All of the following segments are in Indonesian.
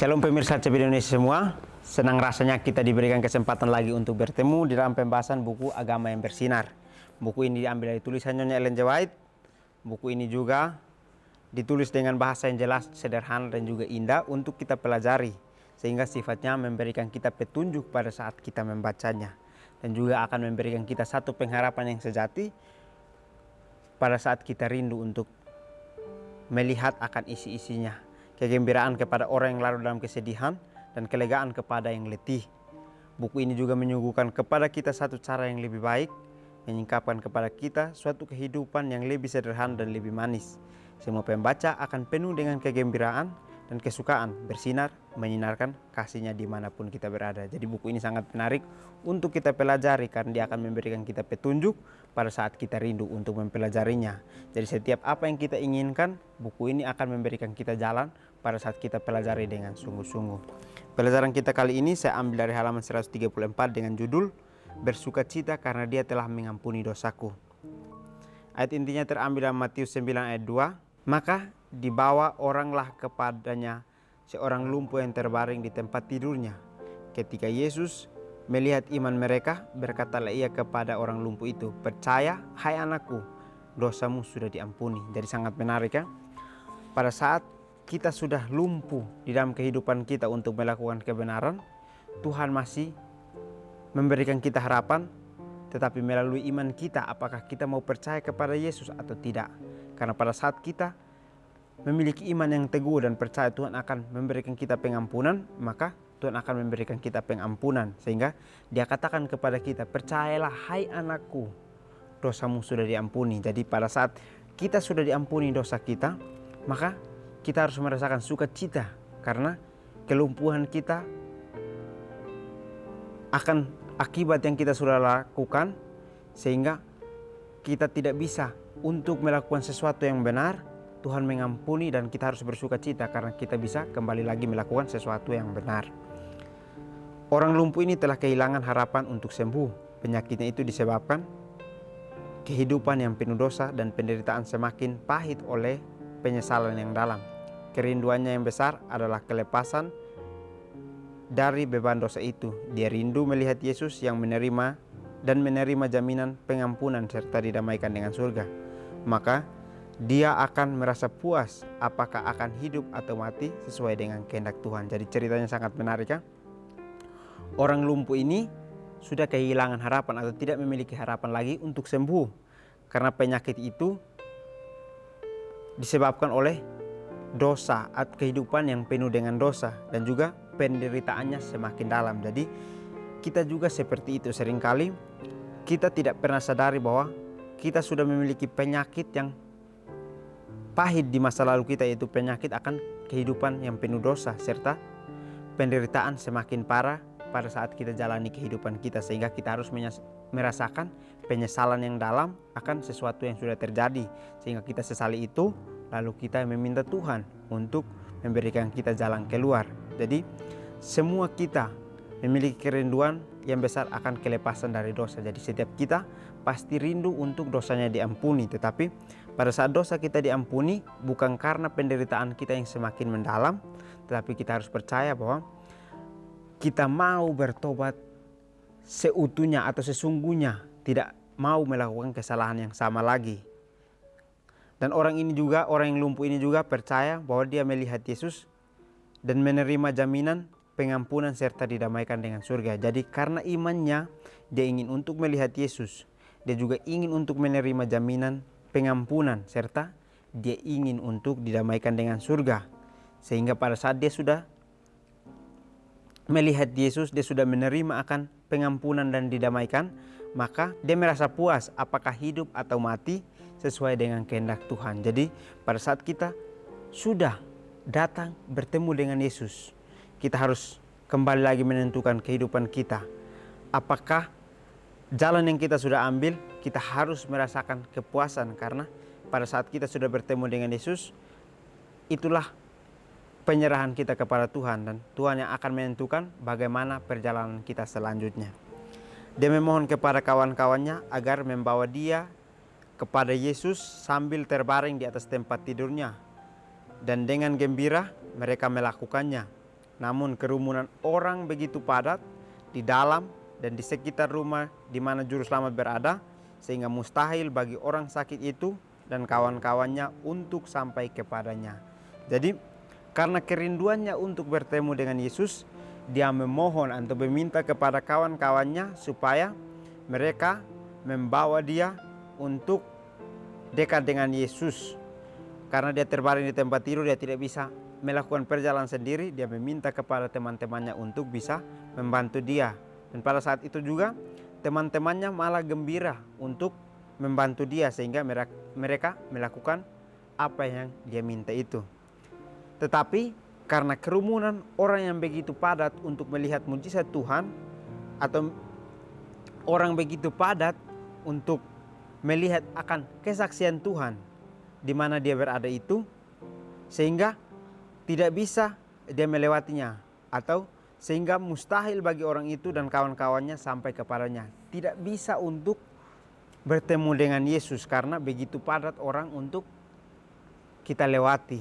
Shalom pemirsa CB Indonesia semua. Senang rasanya kita diberikan kesempatan lagi untuk bertemu di dalam pembahasan buku Agama yang Bersinar. Buku ini diambil dari tulisan Nyonya Ellen G. White. Buku ini juga ditulis dengan bahasa yang jelas, sederhana, dan juga indah untuk kita pelajari, sehingga sifatnya memberikan kita petunjuk pada saat kita membacanya, dan juga akan memberikan kita satu pengharapan yang sejati pada saat kita rindu untuk melihat akan isi-isinya. Kegembiraan kepada orang yang larut dalam kesedihan, dan kelegaan kepada yang letih. Buku ini juga menyuguhkan kepada kita satu cara yang lebih baik, menyingkapkan kepada kita suatu kehidupan yang lebih sederhana dan lebih manis. Semua pembaca akan penuh dengan kegembiraan dan kesukaan bersinar, menyinarkan kasihnya dimanapun kita berada. Jadi buku ini sangat menarik untuk kita pelajari karena dia akan memberikan kita petunjuk pada saat kita rindu untuk mempelajarinya. Jadi setiap apa yang kita inginkan, buku ini akan memberikan kita jalan pada saat kita pelajari dengan sungguh-sungguh. Pelajaran kita kali ini saya ambil dari halaman 134 dengan judul Bersukacita karena Dia telah mengampuni dosaku. Ayat intinya terambil dari Matius 9 ayat 2. Maka dibawa oranglah kepadanya seorang lumpuh yang terbaring di tempat tidurnya. Ketika Yesus melihat iman mereka, berkatalah ia kepada orang lumpuh itu, "Percaya, hai anakku, dosamu sudah diampuni." Jadi sangat menarik ya. Pada saat kita sudah lumpuh di dalam kehidupan kita untuk melakukan kebenaran, Tuhan masih memberikan kita harapan, tetapi melalui iman kita, apakah kita mau percaya kepada Yesus atau tidak. Karena pada saat kita memiliki iman yang teguh dan percaya Tuhan akan memberikan kita pengampunan, maka Tuhan akan memberikan kita pengampunan. Sehingga Dia katakan kepada kita, "Percayalah hai anakku, dosamu sudah diampuni." Jadi pada saat kita sudah diampuni dosa kita, maka kita harus merasakan sukacita karena kelumpuhan kita akan akibat yang kita sudah lakukan, sehingga kita tidak bisa untuk melakukan sesuatu yang benar. Tuhan mengampuni dan kita harus bersuka cita karena kita bisa kembali lagi melakukan sesuatu yang benar. Orang lumpuh ini telah kehilangan harapan untuk sembuh. Penyakitnya itu disebabkan kehidupan yang penuh dosa dan penderitaan semakin pahit oleh penyesalan yang dalam. Kerinduannya yang besar adalah kelepasan dari beban dosa itu. Dia rindu melihat Yesus yang menerima jaminan pengampunan serta didamaikan dengan surga. Maka dia akan merasa puas apakah akan hidup atau mati sesuai dengan kehendak Tuhan. Jadi ceritanya sangat menarik ya. Orang lumpuh ini sudah kehilangan harapan atau tidak memiliki harapan lagi untuk sembuh, karena penyakit itu disebabkan oleh dosa atau kehidupan yang penuh dengan dosa, dan juga penderitaannya semakin dalam. Jadi kita juga seperti itu. Seringkali kita tidak pernah sadari bahwa kita sudah memiliki penyakit yang pahit di masa lalu kita, yaitu penyakit akan kehidupan yang penuh dosa serta penderitaan semakin parah pada saat kita jalani kehidupan kita, sehingga kita harus merasakan penyesalan yang dalam akan sesuatu yang sudah terjadi, sehingga kita sesali itu, lalu kita meminta Tuhan untuk memberikan kita jalan keluar. Jadi semua kita memiliki kerinduan yang besar akan kelepasan dari dosa. Jadi setiap kita pasti rindu untuk dosanya diampuni. Tetapi pada saat dosa kita diampuni, bukan karena penderitaan kita yang semakin mendalam, tetapi kita harus percaya bahwa kita mau bertobat seutuhnya atau sesungguhnya, tidak mau melakukan kesalahan yang sama lagi. Dan orang yang lumpuh ini juga percaya bahwa dia melihat Yesus dan menerima jaminan pengampunan serta didamaikan dengan surga. Jadi karena imannya, dia ingin untuk melihat Yesus. Dia juga ingin untuk menerima jaminan pengampunan serta dia ingin untuk didamaikan dengan surga. Sehingga pada saat dia sudah melihat Yesus, dia sudah menerima akan pengampunan dan didamaikan, maka dia merasa puas apakah hidup atau mati sesuai dengan kehendak Tuhan. Jadi pada saat kita sudah datang bertemu dengan Yesus, kita harus kembali lagi menentukan kehidupan kita. Apakah jalan yang kita sudah ambil, kita harus merasakan kepuasan, karena pada saat kita sudah bertemu dengan Yesus, itulah penyerahan kita kepada Tuhan, dan Tuhan yang akan menentukan bagaimana perjalanan kita selanjutnya. Dia memohon kepada kawan-kawannya agar membawa dia kepada Yesus sambil terbaring di atas tempat tidurnya, dan dengan gembira mereka melakukannya. namun kerumunan orang begitu padat di dalam dan di sekitar rumah di mana juru selamat berada, sehingga mustahil bagi orang sakit itu dan kawan-kawannya untuk sampai kepadanya. Jadi karena kerinduannya untuk bertemu dengan Yesus, dia memohon atau meminta kepada kawan-kawannya supaya mereka membawa dia untuk dekat dengan Yesus. Karena dia terbaring di tempat tidur, dia tidak bisa melakukan perjalanan sendiri. Dia meminta kepada teman-temannya untuk bisa membantu dia. Dan pada saat itu juga teman-temannya malah gembira untuk membantu dia, sehingga mereka melakukan apa yang dia minta itu. Tetapi karena kerumunan orang yang begitu padat untuk melihat mujizat Tuhan, atau orang begitu padat untuk melihat akan kesaksian Tuhan di mana dia berada itu, sehingga tidak bisa dia melewatinya, atau sehingga mustahil bagi orang itu dan kawan-kawannya sampai kepadanya. Tidak bisa untuk bertemu dengan Yesus karena begitu padat orang untuk kita lewati.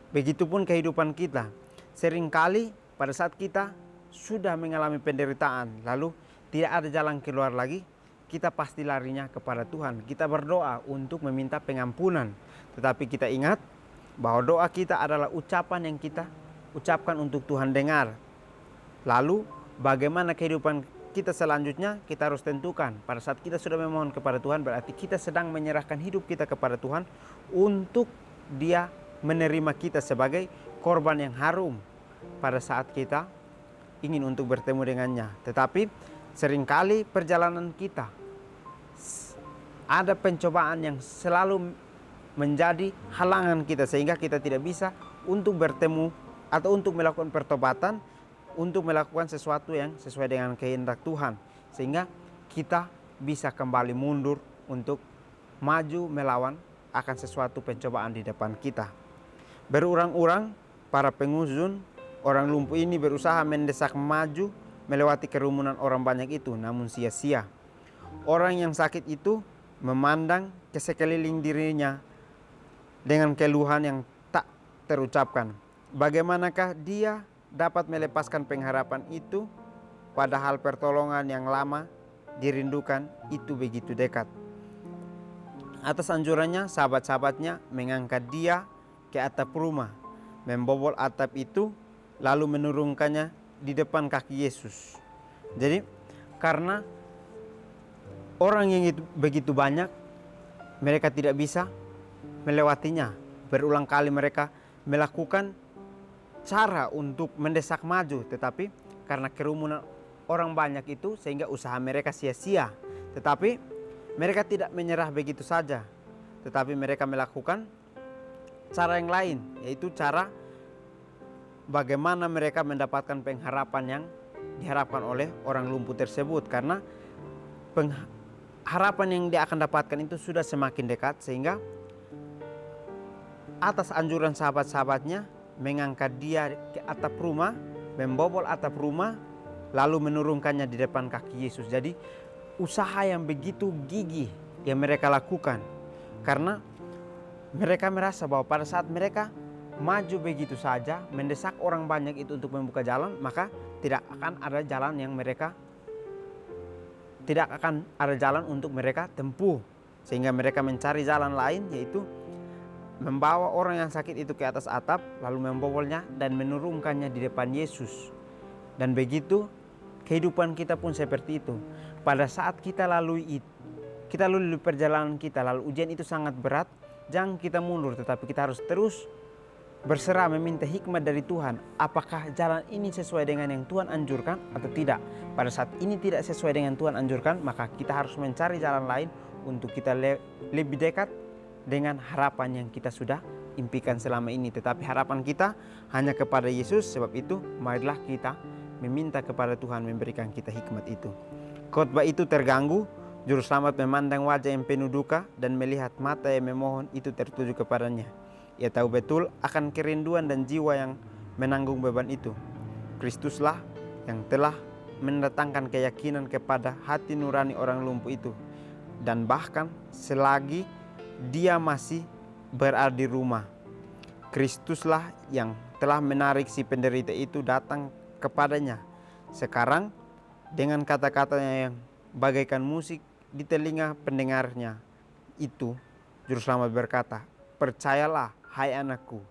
Begitupun kehidupan kita. Seringkali pada saat kita sudah mengalami penderitaan, lalu tidak ada jalan keluar lagi, kita pasti larinya kepada Tuhan. Kita berdoa untuk meminta pengampunan. Tetapi kita ingat bahwa doa kita adalah ucapan yang kita ucapkan untuk Tuhan dengar. Lalu bagaimana kehidupan kita selanjutnya, kita harus tentukan. Pada saat kita sudah memohon kepada Tuhan, berarti kita sedang menyerahkan hidup kita kepada Tuhan untuk Dia menerima kita sebagai korban yang harum pada saat kita ingin untuk bertemu dengannya. Tetapi seringkali perjalanan kita ada pencobaan yang selalu menjadi halangan kita, sehingga kita tidak bisa untuk bertemu atau untuk melakukan pertobatan, untuk melakukan sesuatu yang sesuai dengan kehendak Tuhan, sehingga kita bisa kembali mundur untuk maju melawan akan sesuatu pencobaan di depan kita. Berurang-urang para pengunjung orang lumpuh ini berusaha mendesak maju melewati kerumunan orang banyak itu, namun sia-sia. Orang yang sakit itu memandang ke sekeliling dirinya dengan keluhan yang tak terucapkan. Bagaimanakah dia dapat melepaskan pengharapan itu, padahal pertolongan yang lama dirindukan itu begitu dekat. Atas anjurannya, sahabat-sahabatnya mengangkat dia ke atap rumah, membobol atap itu, lalu menurunkannya di depan kaki Yesus. Jadi karena orang yang itu begitu banyak, mereka tidak bisa melewatinya. Berulang kali mereka melakukan cara untuk mendesak maju, tetapi karena kerumunan orang banyak itu sehingga usaha mereka sia-sia. Tetapi mereka tidak menyerah begitu saja, tetapi mereka melakukan cara yang lain, yaitu cara bagaimana mereka mendapatkan pengharapan yang diharapkan oleh orang lumpuh tersebut. Karena harapan yang dia akan dapatkan itu sudah semakin dekat, sehingga atas anjuran sahabat-sahabatnya mengangkat dia ke atap rumah, membobol atap rumah, lalu menurunkannya di depan kaki Yesus. Jadi usaha yang begitu gigih yang mereka lakukan, karena mereka merasa bahwa pada saat mereka maju begitu saja mendesak orang banyak itu untuk membuka jalan, maka tidak akan ada jalan untuk mereka tempuh, sehingga mereka mencari jalan lain, yaitu membawa orang yang sakit itu ke atas atap, lalu membobolnya dan menurunkannya di depan Yesus. Dan begitu kehidupan kita pun seperti itu. Pada saat kita lalui perjalanan kita, lalu ujian itu sangat berat, jangan kita mundur, tetapi kita harus terus berserah meminta hikmat dari Tuhan. Apakah jalan ini sesuai dengan yang Tuhan anjurkan atau tidak? Pada saat ini tidak sesuai dengan Tuhan anjurkan, maka kita harus mencari jalan lain untuk kita lebih dekat dengan harapan yang kita sudah impikan selama ini. Tetapi harapan kita hanya kepada Yesus. Sebab itu marilah kita meminta kepada Tuhan memberikan kita hikmat itu. Khotbah itu terganggu. Juru selamat memandang wajah yang penuh duka dan melihat mata yang memohon itu tertuju kepadanya. Ia tahu betul akan kerinduan dan jiwa yang menanggung beban itu. Kristuslah yang telah mendatangkan keyakinan kepada hati nurani orang lumpuh itu. Dan bahkan selagi dia masih berada di rumah, Kristuslah yang telah menarik si penderita itu datang kepadanya. Sekarang dengan kata-katanya yang bagaikan musik di telinga pendengarnya itu, Juru Selamat berkata, "Percayalah hai anakku,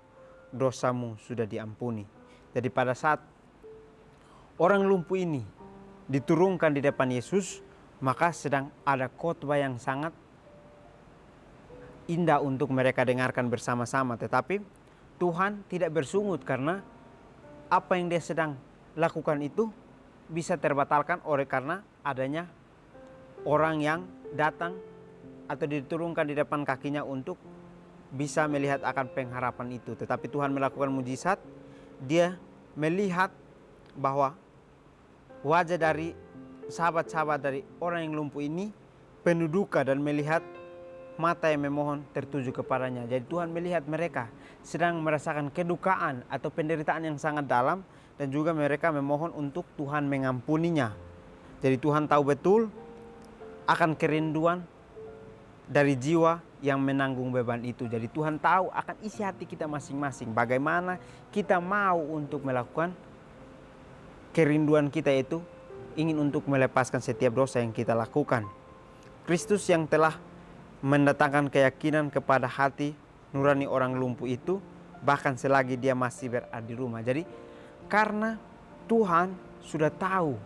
dosamu sudah diampuni." Jadi pada saat orang lumpuh ini diturunkan di depan Yesus, maka sedang ada khotbah yang sangat indah untuk mereka dengarkan bersama-sama. Tetapi Tuhan tidak bersungut karena apa yang dia sedang lakukan itu bisa terbatalkan oleh karena adanya orang yang datang atau diturunkan di depan kakinya untuk bisa melihat akan pengharapan itu. Tetapi Tuhan melakukan mujizat, dia melihat bahwa wajah dari sahabat-sahabat dari orang yang lumpuh ini penuh duka dan melihat mata yang memohon tertuju kepadanya. Jadi Tuhan melihat mereka sedang merasakan kedukaan atau penderitaan yang sangat dalam, dan juga mereka memohon untuk Tuhan mengampuninya. Jadi Tuhan tahu betul akan kerinduan dari jiwa yang menanggung beban itu. Jadi Tuhan tahu akan isi hati kita masing-masing, bagaimana kita mau untuk melakukan kerinduan kita itu, ingin untuk melepaskan setiap dosa yang kita lakukan. Kristus yang telah mendatangkan keyakinan kepada hati nurani orang lumpuh itu, bahkan selagi dia masih berada di rumah. Jadi karena Tuhan sudah tahu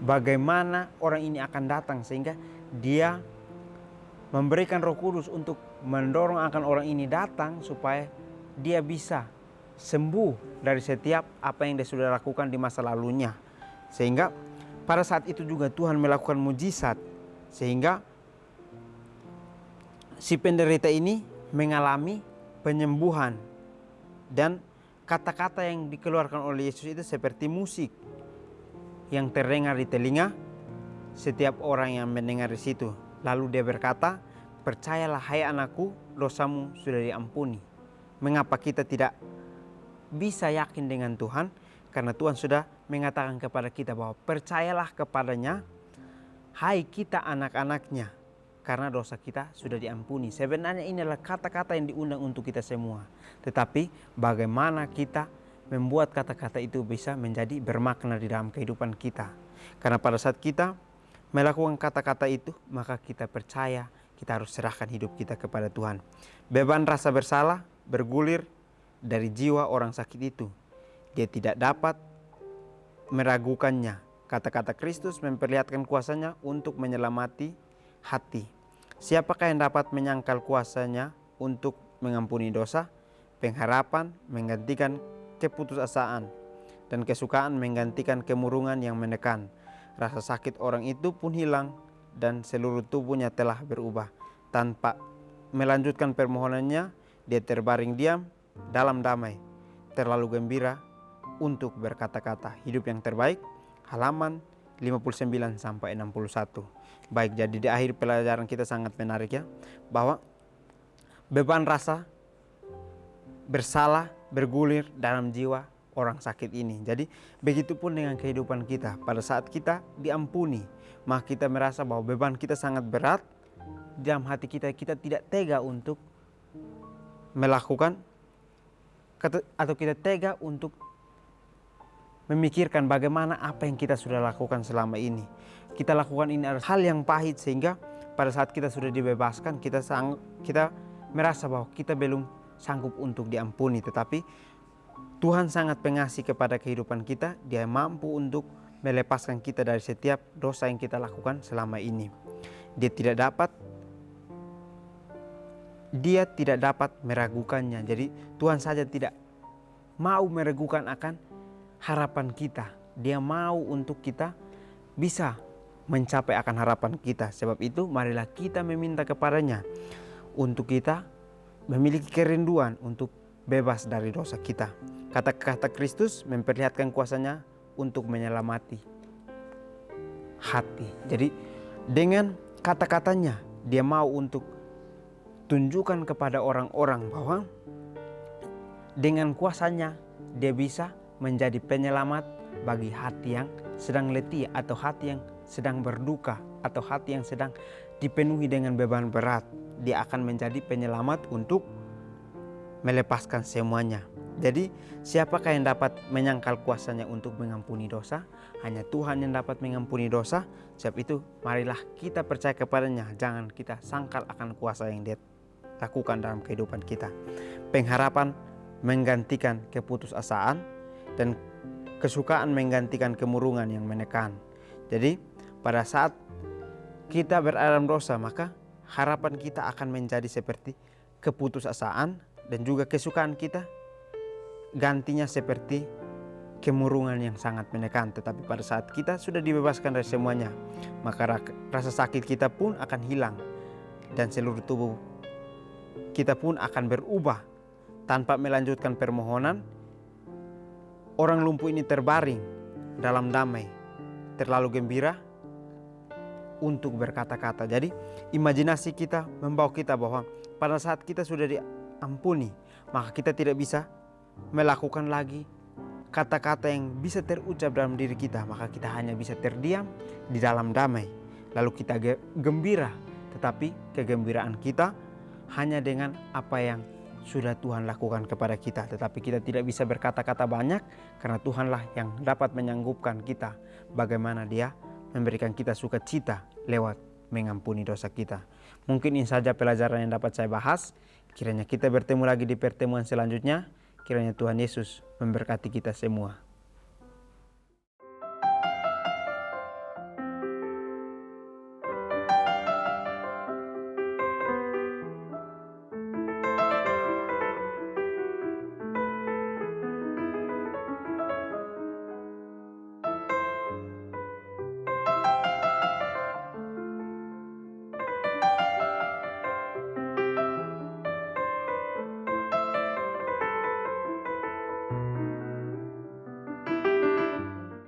bagaimana orang ini akan datang, sehingga dia memberikan Roh Kudus untuk mendorong akan orang ini datang supaya dia bisa sembuh dari setiap apa yang dia sudah lakukan di masa lalunya. Sehingga pada saat itu juga Tuhan melakukan mujizat, sehingga si penderita ini mengalami penyembuhan. Dan kata-kata yang dikeluarkan oleh Yesus itu seperti musik yang terdengar di telinga setiap orang yang mendengar di situ. Lalu dia berkata, "Percayalah hai anakku, dosamu sudah diampuni." Mengapa kita tidak bisa yakin dengan Tuhan? Karena Tuhan sudah mengatakan kepada kita bahwa percayalah kepadanya, hai kita anak-anaknya, karena dosa kita sudah diampuni. Sebenarnya ini adalah kata-kata yang diundang untuk kita semua. Tetapi bagaimana kita membuat kata-kata itu bisa menjadi bermakna di dalam kehidupan kita. Karena pada saat kita melakukan kata-kata itu, maka kita percaya kita harus serahkan hidup kita kepada Tuhan. Beban rasa bersalah bergulir dari jiwa orang sakit itu. Dia tidak dapat meragukannya. Kata-kata Kristus memperlihatkan kuasanya untuk menyelamati hati. Siapakah yang dapat menyangkal kuasanya untuk mengampuni dosa? Pengharapan menggantikan keputusasaan, dan kesukaan menggantikan kemurungan yang menekan. Rasa sakit orang itu pun hilang, dan seluruh tubuhnya telah berubah. Tanpa melanjutkan permohonannya, dia terbaring diam dalam damai, terlalu gembira untuk berkata-kata. Hidup yang terbaik, halaman 59 sampai 61. Baik, jadi di akhir pelajaran kita sangat menarik ya, bahwa beban rasa bersalah bergulir dalam jiwa orang sakit ini. Jadi begitupun dengan kehidupan kita. Pada saat kita diampuni, maka kita merasa bahwa beban kita sangat berat. Dalam hati kita, kita tidak tega untuk melakukan, atau kita tega untuk memikirkan bagaimana apa yang kita sudah lakukan selama ini. Kita lakukan ini adalah hal yang pahit, sehingga pada saat kita sudah dibebaskan, kita merasa bahwa kita belum sanggup untuk diampuni. Tetapi Tuhan sangat pengasih kepada kehidupan kita. Dia mampu untuk melepaskan kita dari setiap dosa yang kita lakukan selama ini. Dia tidak dapat meragukannya. Jadi Tuhan saja tidak mau meragukan akan harapan kita. Dia mau untuk kita bisa mencapai akan harapan kita. Sebab itu marilah kita meminta kepadanya untuk kita memiliki kerinduan untuk bebas dari dosa kita. Kata-kata Kristus memperlihatkan kuasanya untuk menyelamati hati. Jadi dengan kata-katanya dia mau untuk tunjukkan kepada orang-orang bahwa dengan kuasanya dia bisa menjadi penyelamat bagi hati yang sedang letih, atau hati yang sedang berduka, atau hati yang sedang dipenuhi dengan beban berat. Dia akan menjadi penyelamat untuk melepaskan semuanya. Jadi siapakah yang dapat menyangkal kuasanya untuk mengampuni dosa? Hanya Tuhan yang dapat mengampuni dosa. Sebab itu marilah kita percaya kepadanya. Jangan kita sangkal akan kuasa yang Dia lakukan dalam kehidupan kita. Pengharapan menggantikan keputusasaan, dan kesukaan menggantikan kemurungan yang menekan. Jadi pada saat kita berada dalam dosa, maka harapan kita akan menjadi seperti keputusasaan, dan juga kesukaan kita gantinya seperti kemurungan yang sangat menekan. Tetapi pada saat kita sudah dibebaskan dari semuanya, maka rasa sakit kita pun akan hilang, dan seluruh tubuh kita pun akan berubah. Tanpa melanjutkan permohonan, orang lumpuh ini terbaring dalam damai, terlalu gembira untuk berkata-kata. Jadi imajinasi kita membawa kita bahwa pada saat kita sudah diampuni, maka kita tidak bisa melakukan lagi kata-kata yang bisa terucap dalam diri kita. Maka kita hanya bisa terdiam di dalam damai. Lalu kita gembira, tetapi kegembiraan kita hanya dengan apa yang sudah Tuhan lakukan kepada kita. Tetapi kita tidak bisa berkata-kata banyak, karena Tuhanlah yang dapat menyanggupkan kita bagaimana Dia memberikan kita sukacita lewat mengampuni dosa kita. Mungkin ini saja pelajaran yang dapat saya bahas. Kiranya kita bertemu lagi di pertemuan selanjutnya. Kiranya Tuhan Yesus memberkati kita semua.